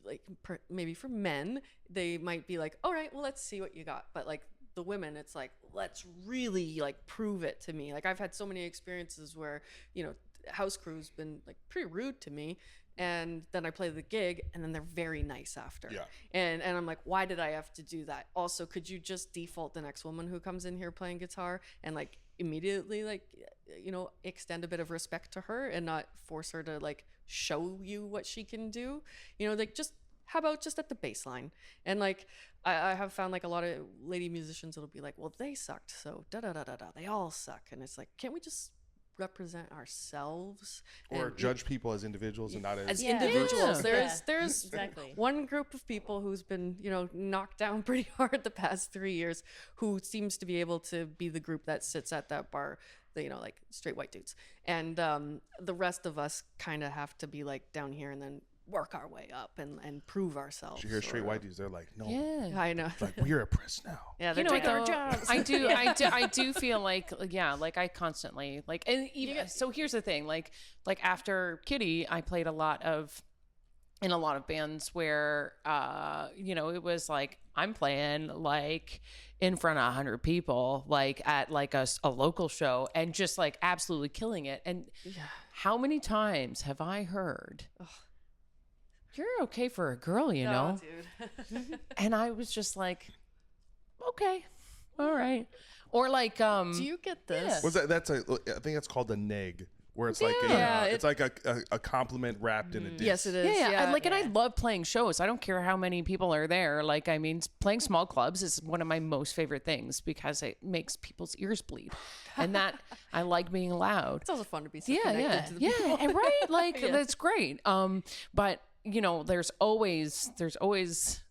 like maybe for men, they might be like, all right, well, let's see what you got. But like the women, it's like, let's really like prove it to me. Like I've had so many experiences where, house crew's been like pretty rude to me, and then I play the gig and then they're very nice after. Yeah. And I'm like, why did I have to do that? Also, could you just default the next woman who comes in here playing guitar and like immediately like extend a bit of respect to her and not force her to like show you what she can do? Like just how about just at the bass line? And like I have found like a lot of lady musicians that'll be like, well, they sucked, so da da da da da, they all suck. And it's like, can't we just represent ourselves Or and judge people as individuals and not as individuals? Yeah. There's Exactly. one group of people who's been knocked down pretty hard the past 3 years, who seems to be able to be the group that sits at that bar, like straight white dudes, and the rest of us kind of have to be like down here and then work our way up and prove ourselves. You hear straight or- white dudes, they're like, no, Yeah. I know. like we're oppressed now. Yeah, they're taking our jobs. I do feel like, like I constantly like, and even so here's the thing, like after Kittie, I played in a lot of bands where it was like I'm playing like in front of 100 people, like at like a local show, and just like absolutely killing it. And how many times have I heard, you're okay for a girl, you know? Dude. And I was just like, okay, all right. Or like, Do you get this? What's that? I think that's called a neg, where it's like Yeah, it's like a compliment wrapped in a diss. Yes, it is. yeah. And I love playing shows. I don't care how many people are there. Like, I mean, playing small clubs is one of my most favorite things because it makes people's ears bleed, and that I like being loud. It's also fun to be so Yeah, connected to the people. and right, like that's great. But there's always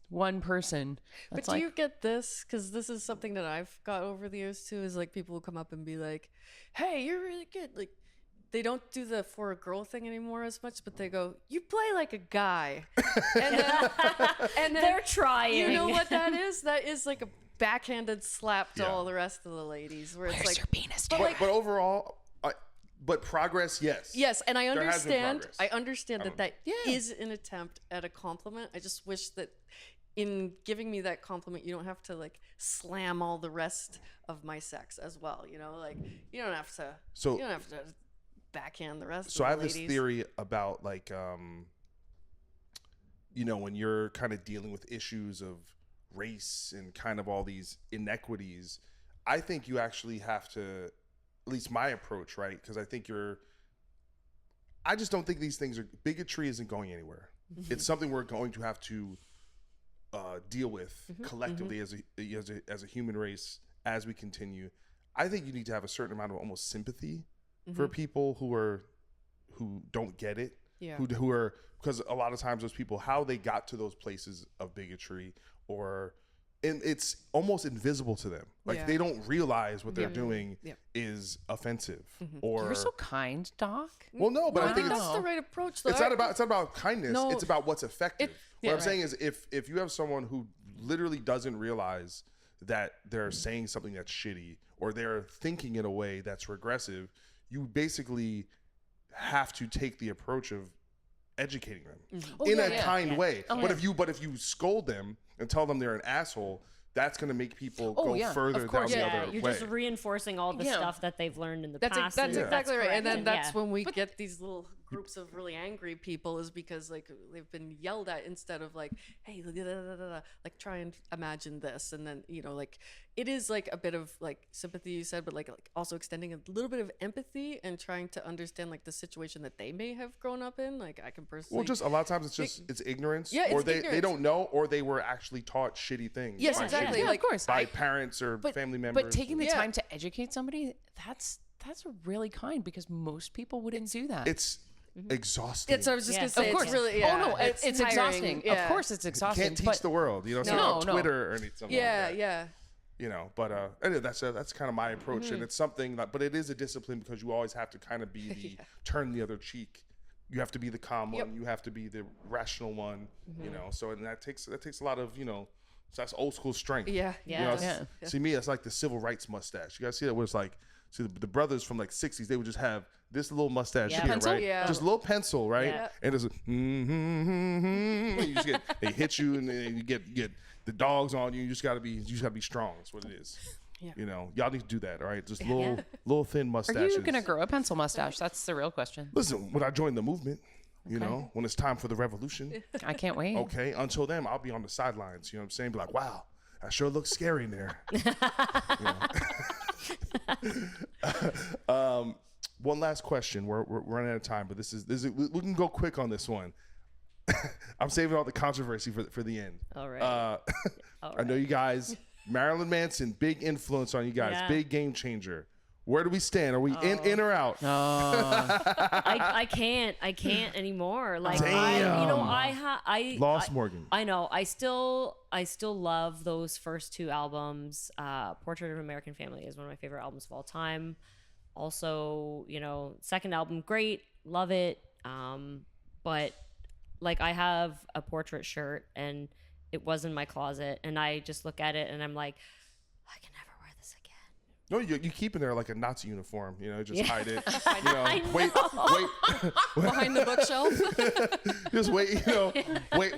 one person. But That's do you get this? Because this is something that I've got over the years too. Is like people will come up and be like, "Hey, you're really good." Like they don't do the for a girl thing anymore as much, but they go, "You play like a guy," and then They're trying. You know what that is? That is like a backhanded slap to all the rest of the ladies, where it's Where's like, your penis? But overall, but progress, yes. yes, and I There has been understand. progress. I understand that Yeah. is an attempt at a compliment. I just wish that in giving me that compliment, you don't have to like slam all the rest of my sex as well. Like you don't have to. So- you don't have to backhand the rest. So of I the have this ladies. theory about like when you're kind of dealing with issues of race and kind of all these inequities, I think you actually have to, at least my approach, right? Because I just don't think these things bigotry isn't going anywhere. It's something we're going to have to deal with collectively as a human race as we continue. I think you need to have a certain amount of almost sympathy for people who don't get it. Yeah. Who are, because a lot of times those people, how they got to those places of bigotry, and it's almost invisible to them. Like Yeah. they don't realize what they're doing Yeah. is offensive. Or You're so kind, Doc. well, no, but I think that's it's the right approach. Though. it's not about kindness. No. It's about what's effective. yeah, what I'm right. saying is if you have someone who literally doesn't realize that they're saying something that's shitty or they're thinking in a way that's regressive, you basically have to take the approach of educating them in a kind way. But if you scold them and tell them they're an asshole, that's going to make people go further down the other you're way. just reinforcing all the stuff that they've learned in the That's past. that's and exactly right. And then correct. that's when we get these little groups of really angry people, is because like they've been yelled at instead of like, hey, da, da, da, da, da, like try and imagine this. And then like it is like a bit of like sympathy, you said, but like also extending a little bit of empathy and trying to understand like the situation that they may have grown up in. Like I can personally, Well, just a lot of times it's ignorance, Yeah, or it's they ignorance. don't know, or they were actually taught shitty things. Yes, by exactly. shitty- Yeah, of course. by parents or family members. But taking the Yeah. time to educate somebody, that's really kind, because most people wouldn't do that. it's exhausting. It's, I was just Yeah. gonna say, Of course. it's really, yeah, oh no, it's tiring. exhausting. Yeah. Of course, it's You exhausting. can't teach but the world, you know, so No, on no. Twitter or anything. Yeah, like that, yeah. You know, but anyway, that's kind of my approach, and it's something that, but it is a discipline because you always have to kind of be the turn the other cheek. You have to be the calm one. You have to be the rational one. You know, so and that takes a lot of, you know, so that's old school strength. Yeah. You know, Yeah. See me, it's like the civil rights mustache. You guys see that where it's like, see the brothers from like 60s, they would just have this little mustache Yeah. here, Pencil? right? Yeah. Just a little pencil, right? Yeah. And it's you just get, they hit you and then you get the dogs on you. You just gotta be strong. That's what it is. Yeah. You know, y'all need to do that, all right? Just little thin are mustaches. you gonna grow a pencil mustache? That's the real question. Listen, when I join the movement, you know, when it's time for the revolution, I can't wait. okay, until then, I'll be on the sidelines. You know what I'm saying? Be like, wow, that sure looks scary in there. One last question. We're running out of time, but this is we can go quick on this one. I'm saving all the controversy for the end. All right. I know you guys, Marilyn Manson, big influence on you guys, Yeah. big game changer. Where do we stand? Are we in or out? I can't anymore. Like I Lost Morgan. I know. I still love those first two albums. Portrait of an American Family is one of my favorite albums of all time. Also, you know, second album, great, love it. But like I have a Portrait shirt and it was in my closet, and I just look at it and I'm like, I can never wear this again. No, you keep it there like a Nazi uniform. You know, just hide it. You know, I wait. Behind the bookshelf. Just wait. You know,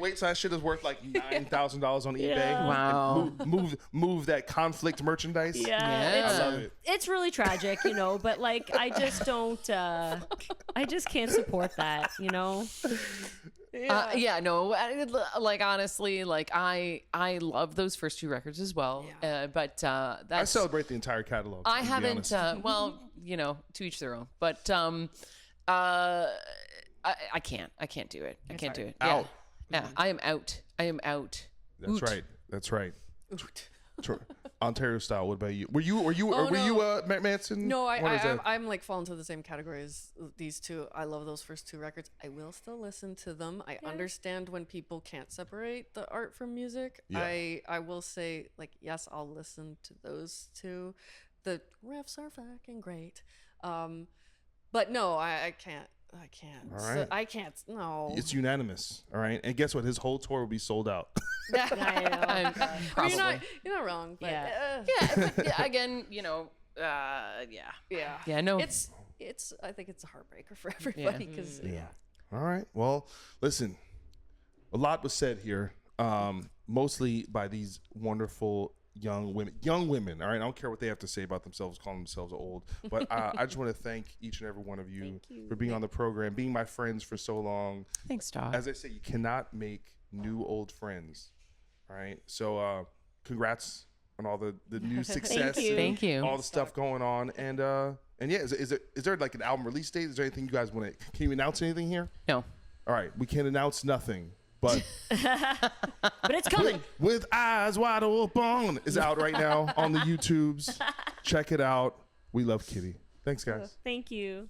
wait. So that shit is worth like $9,000 on eBay. Yeah. Wow. And move that conflict merchandise. Yeah, Yeah. I love it. it's really tragic, you know, but like I just don't I just can't support that, you know. No, like honestly, like I love those first two records as well. But that's I celebrate the entire catalog. I to be haven't. honest. Well, you know, to each their own. But I can't. I can't do it. I can't do it. Out. Yeah, I am out. I am out. That's Oot. right. That's right. Ontario style. What about you? Were you no. Manson? No, What is that? I'm like fall into the same category as these two. I love those first two records. I will still listen to them. I understand when people can't separate the art from music. Yeah. I will say, like, yes, I'll listen to those two. The riffs are fucking great. But no, I can't. I can't. All So right. I can't. No. It's unanimous. All right. And guess what? His whole tour will be sold out. I know. Probably. You're not wrong. But, Yeah. But again, you know, yeah. yeah. No. It's. I think it's a heartbreaker for everybody because All right. Well, listen, a lot was said here, mostly by these wonderful young women. All right. I don't care what they have to say about themselves, calling themselves old, but I just want to thank each and every one of you for being on the program, being my friends for so long. Thanks, Doc. As I say, you cannot make new old friends. All right. So congrats on all the new success. you. and Thank you. all the stuff going on. And yeah, is there like an album release date? Is there anything you guys want to, can you announce anything here? No. All right. We can't announce nothing, but But it's coming. with eyes wide open is out right now on the YouTubes. Check it out. We love Kittie. Thanks, guys. Thank you.